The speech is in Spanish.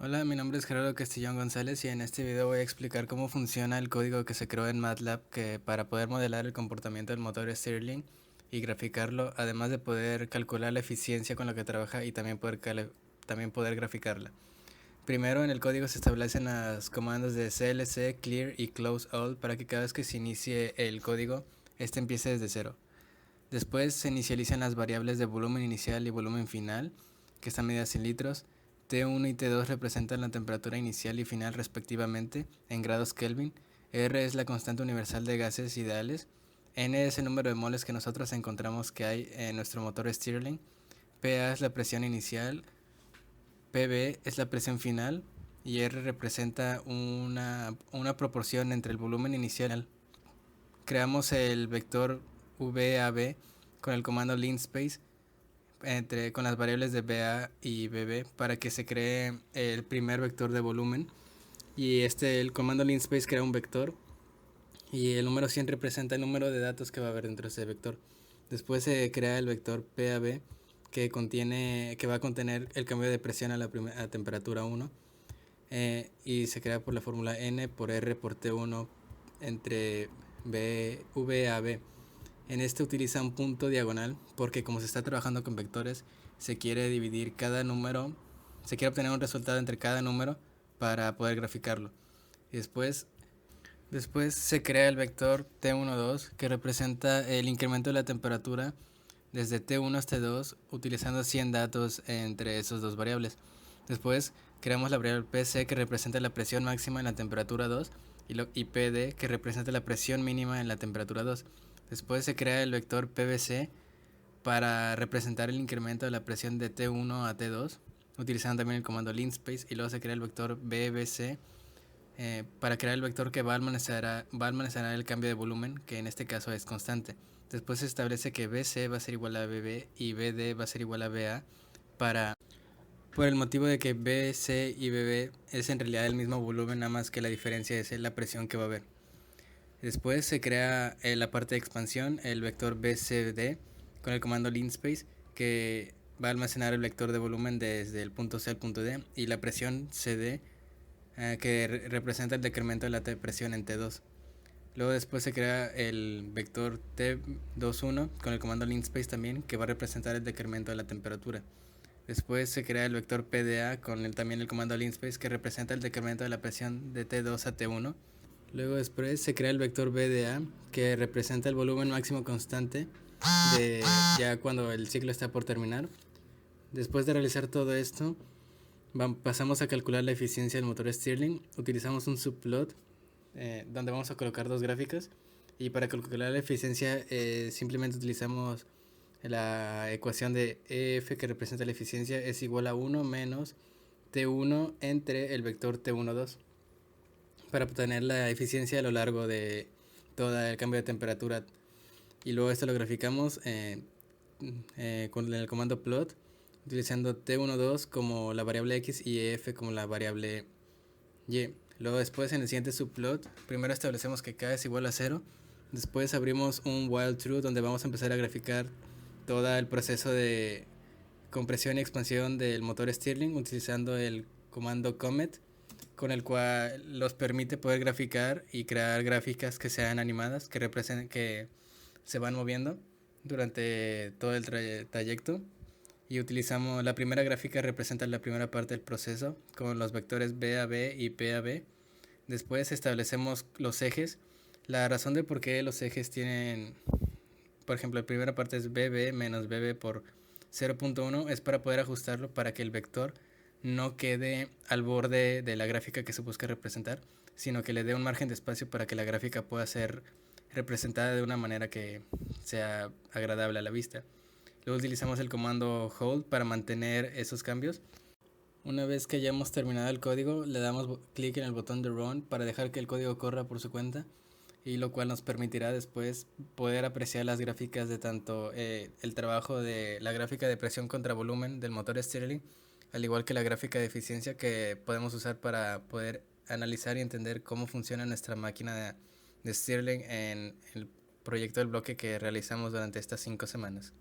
Hola, mi nombre es Gerardo Castellón González y en este video voy a explicar cómo funciona el código que se creó en MATLAB para poder modelar el comportamiento del motor Stirling y graficarlo, además de poder calcular la eficiencia con la que trabaja y también poder graficarla. Primero, en el código se establecen los comandos de clc, clear y close all para que cada vez que se inicie el código, este empiece desde cero. Después se inicializan las variables de volumen inicial y volumen final, que están medidas en litros. T1 y T2 representan la temperatura inicial y final respectivamente en grados Kelvin. R es la constante universal de gases ideales. N es el número de moles que nosotros encontramos que hay en nuestro motor Stirling. PA es la presión inicial. PB es la presión final. Y R representa una proporción entre el volumen inicial. Creamos el vector VAB con el comando linspace con las variables de BA y BB para que se cree el primer vector de volumen. Y el comando linspace crea un vector y el número 100 representa el número de datos que va a haber dentro de ese vector. Después se crea el vector PAB que va a contener el cambio de presión a temperatura 1 y se crea por la fórmula N por R por T1 entre VAB. En este utiliza un punto diagonal porque como se está trabajando con vectores, se quiere dividir cada número, se quiere obtener un resultado entre cada número para poder graficarlo. Y después se crea el vector T12 que representa el incremento de la temperatura desde T1 hasta T2 utilizando 100 datos entre esas dos variables. Después creamos la variable PC que representa la presión máxima en la temperatura 2 y PD que representa la presión mínima en la temperatura 2. Después se crea el vector PVC para representar el incremento de la presión de T1 a T2 utilizando también el comando linspace, y luego se crea el vector BBC para crear el vector que va a almacenar el cambio de volumen, que en este caso es constante. Después se establece que BC va a ser igual a BB y BD va a ser igual a BA por el motivo de que BC y BB es en realidad el mismo volumen, nada más que la diferencia es la presión que va a haber. Después se crea la parte de expansión, el vector BCD con el comando linspace que va a almacenar el vector de volumen desde el punto C al punto D y la presión CD que representa el decremento de la presión en T2. Luego después se crea el vector T21 con el comando linspace también que va a representar el decremento de la temperatura. Después se crea el vector PDA con también el comando linspace que representa el decremento de la presión de T2 a T1. Luego después se crea el vector BDA que representa el volumen máximo constante de ya cuando el ciclo está por terminar. Después de realizar todo esto, pasamos a calcular la eficiencia del motor Stirling. Utilizamos un subplot donde vamos a colocar dos gráficas y para calcular la eficiencia simplemente utilizamos la ecuación de EF que representa la eficiencia es igual a 1 menos T1 entre el vector T12 para obtener la eficiencia a lo largo de todo el cambio de temperatura. Y luego esto lo graficamos con el comando plot utilizando T12 como la variable X y EF como la variable Y. Luego después en el siguiente subplot, primero establecemos que K es igual a 0. Después abrimos un while true donde vamos a empezar a graficar todo el proceso de compresión y expansión del motor Stirling utilizando el comando comet con el cual los permite poder graficar y crear gráficas que sean animadas, que representen que se van moviendo durante todo el trayecto. Y utilizamos la primera gráfica representa la primera parte del proceso con los vectores BAB y PAB. Después establecemos los ejes. La razón de por qué los ejes tienen, por ejemplo, la primera parte es BB menos BB por 0.1 es para poder ajustarlo para que el vector no quede al borde de la gráfica que se busca representar, sino que le dé un margen de espacio para que la gráfica pueda ser representada de una manera que sea agradable a la vista. Luego utilizamos el comando hold para mantener esos cambios. Una vez que hayamos terminado el código, le damos clic en el botón de run para dejar que el código corra por su cuenta, y lo cual nos permitirá después poder apreciar las gráficas de tanto el trabajo de la gráfica de presión contra volumen del motor Stirling, al igual que la gráfica de eficiencia que podemos usar para poder analizar y entender cómo funciona nuestra máquina de Stirling en el proyecto del bloque que realizamos durante estas 5 semanas.